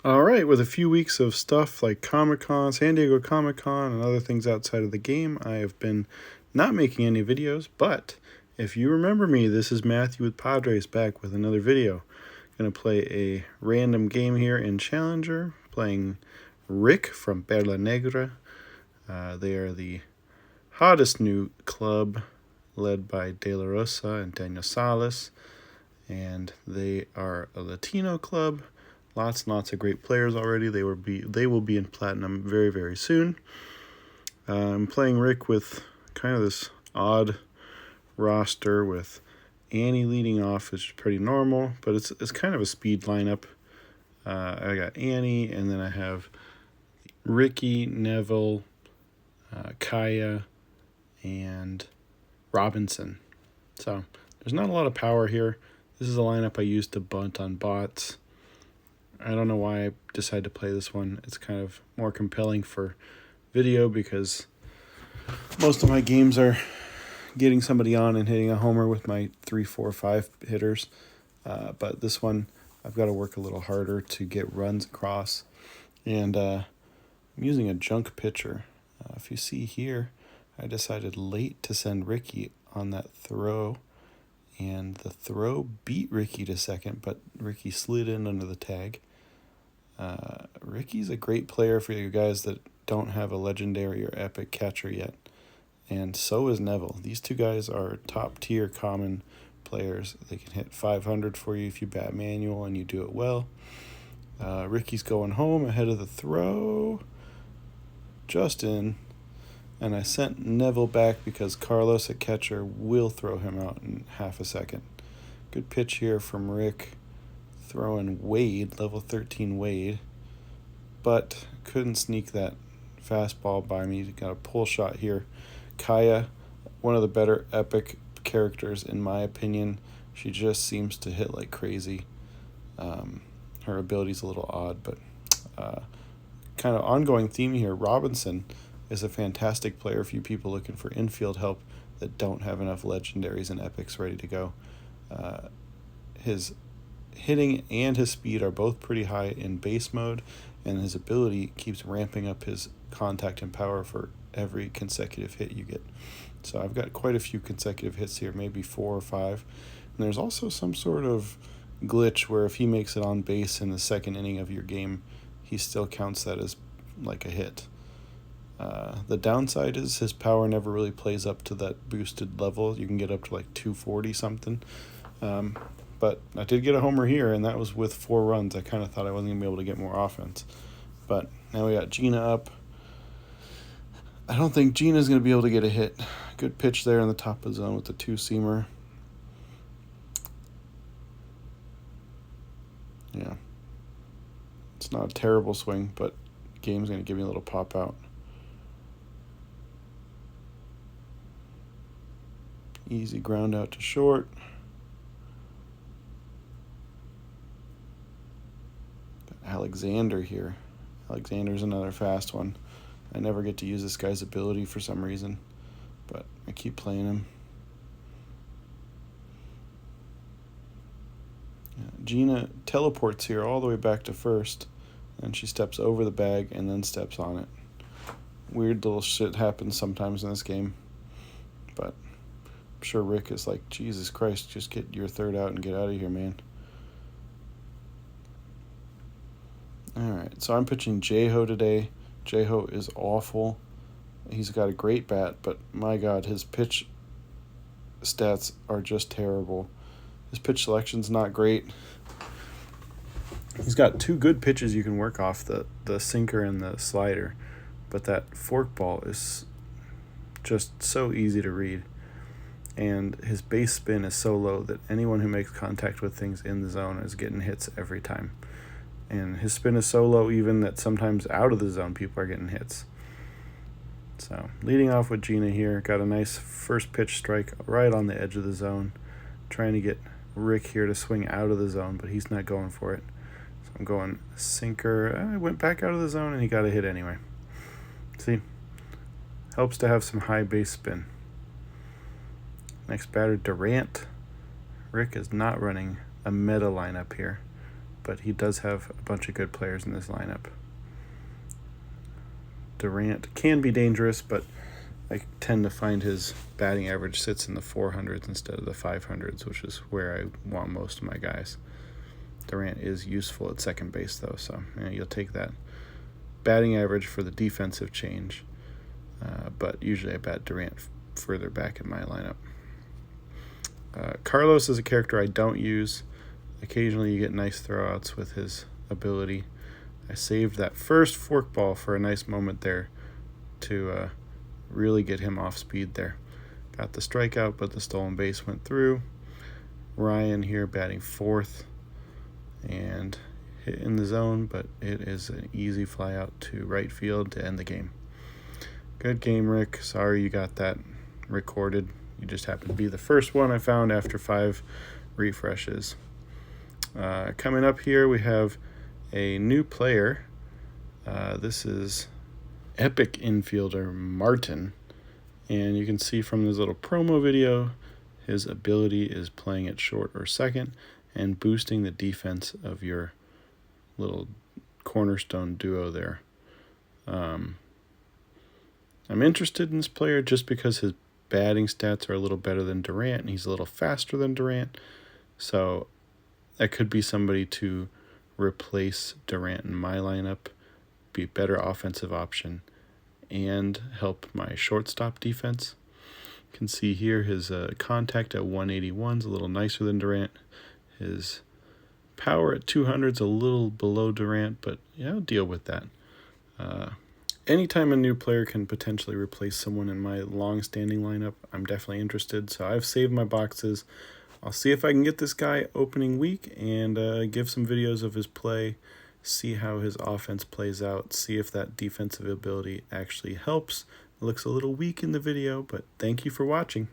All right, with a few weeks of stuff like Comic-Con, San Diego Comic-Con, and other things outside of the game, I have been not making any videos, but if you remember me, this is Matthew with Padres back with another video. Going to play a random game here in Challenger, playing Rick from PerlaNegra. They are the hottest new club led by De La Rosa and Daniel Salas, and they are a Latino club. Lots and lots of great players already. They will be in Platinum very, very soon. I'm playing Rick with kind of this odd roster with Annie leading off, which is pretty normal, but it's kind of a speed lineup. I got Annie, and then I have Ricky, Neville, Kaya, and Robinson. So there's not a lot of power here. This is a lineup I used to bunt on bots. I don't know why I decided to play this one. It's kind of more compelling for video because most of my games are getting somebody on and hitting a homer with my 3, 4, 5 hitters. But this one, I've got to work a little harder to get runs across. And I'm using a junk pitcher. If you see here, I decided late to send Ricky on that throw. And the throw beat Ricky to second, but Ricky slid in under the tag. Ricky's a great player for you guys that don't have a legendary or epic catcher yet. And so is Neville. These two guys are top tier common players. They can hit 500 for you if you bat manual and you do it well. Ricky's going home ahead of the throw. Just in. And I sent Neville back because Carlos at catcher will throw him out in half a second. Good pitch here from Rick. Throwing Wade, level 13 Wade. But couldn't sneak that fastball by me. Got a pull shot here. Kaya, one of the better epic characters in my opinion. She just seems to hit like crazy. Her ability's a little odd, but kind of ongoing theme here. Robinson is a fantastic player for you people looking for infield help that don't have enough legendaries and epics ready to go. His hitting and his speed are both pretty high in base mode, and his ability keeps ramping up his contact and power for every consecutive hit you get. So I've got quite a few consecutive hits here, maybe 4 or 5. And there's also some sort of glitch where if he makes it on base in the second inning of your game, he still counts that as like a hit. The downside is his power never really plays up to that boosted level. You can get up to like 240 something. But I did get a homer here, and that was with 4 runs. I kind of thought I wasn't going to be able to get more offense. But now we got Gina up. I don't think Gina's going to be able to get a hit. Good pitch there in the top of the zone with the 2-seamer. Yeah. It's not a terrible swing, but the game's going to give me a little pop out. Easy ground out to short. Alexander here. Alexander's another fast one. I never get to use this guy's ability for some reason, but I keep playing him. Gina teleports here all the way back to first, and she steps over the bag and then steps on it. Weird little shit happens sometimes in this game, but I'm sure Rick is like, Jesus Christ, just get your third out and get out of here, man. Alright, so I'm pitching J-Ho today. J-Ho is awful. He's got a great bat, but my God, his pitch stats are just terrible. His pitch selection's not great. He's got 2 good pitches you can work off, the sinker and the slider, but that forkball is just so easy to read. And his base spin is so low that anyone who makes contact with things in the zone is getting hits every time. And his spin is so low even that sometimes out of the zone people are getting hits. So leading off with Gina here, got a nice first pitch strike right on the edge of the zone. Trying to get Rick here to swing out of the zone, but he's not going for it. So I'm going sinker. I went back out of the zone and he got a hit anyway. See? Helps to have some high base spin. Next batter, Durant. Rick is not running a meta lineup here. but he does have a bunch of good players in this lineup. Durant can be dangerous, but I tend to find his batting average sits in the 400s instead of the 500s, which is where I want most of my guys. Durant is useful at second base, though, so you'll take that batting average for the defensive change. But usually I bat Durant further back in my lineup. Carlos is a character I don't use. Occasionally you get nice throwouts with his ability. I saved that first forkball for a nice moment there to really get him off speed there. Got the strikeout, but the stolen base went through. Ryan here batting fourth and hit in the zone, but it is an easy fly out to right field to end the game. Good game, Rick. Sorry you got that recorded. You just happened to be the first one I found after 5 refreshes. Coming up here, we have a new player. This is Epic infielder Martin. And you can see from this little promo video, his ability is playing at short or second and boosting the defense of your little cornerstone duo there. I'm interested in this player just because his batting stats are a little better than Durant, and he's a little faster than Durant. So that could be somebody to replace Durant in my lineup, be a better offensive option, and help my shortstop defense. You can see here his contact at 181 is a little nicer than Durant. His power at 200 is a little below Durant, but I'll deal with that. Anytime a new player can potentially replace someone in my long-standing lineup, I'm definitely interested. So I've saved my boxes. I'll see if I can get this guy opening week and give some videos of his play, see how his offense plays out, see if that defensive ability actually helps. It looks a little weak in the video, but thank you for watching.